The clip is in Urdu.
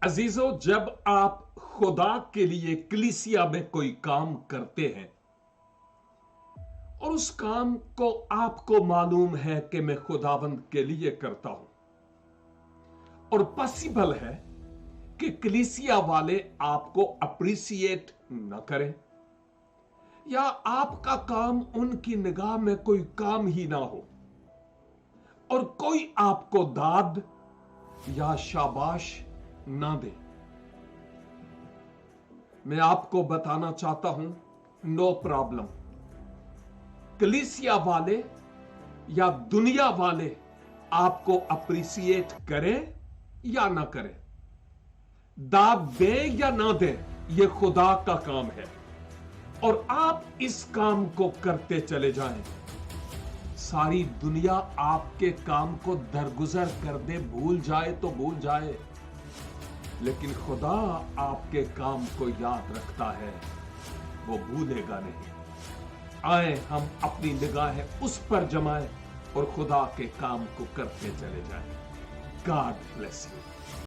عزیزو، جب آپ خدا کے لیے کلیسیا میں کوئی کام کرتے ہیں اور اس کام کو آپ کو معلوم ہے کہ میں خداوند کے لیے کرتا ہوں اور پاسبل ہے کہ کلیسیا والے آپ کو اپریسیٹ نہ کریں یا آپ کا کام ان کی نگاہ میں کوئی کام ہی نہ ہو اور کوئی آپ کو داد یا شاباش نہ دے، میں آپ کو بتانا چاہتا ہوں نو پرابلم۔ کلیسیا والے یا دنیا والے آپ کو اپریسیٹ کریں یا نہ کریں، داد دیں یا نہ دیں، یہ خدا کا کام ہے اور آپ اس کام کو کرتے چلے جائیں۔ ساری دنیا آپ کے کام کو درگزر کر دے، بھول جائے تو بھول جائے، لیکن خدا آپ کے کام کو یاد رکھتا ہے، وہ بھولے گا نہیں۔ آئیں ہم اپنی نگاہیں اس پر جمائیں اور خدا کے کام کو کرتے چلے جائیں۔ God bless you.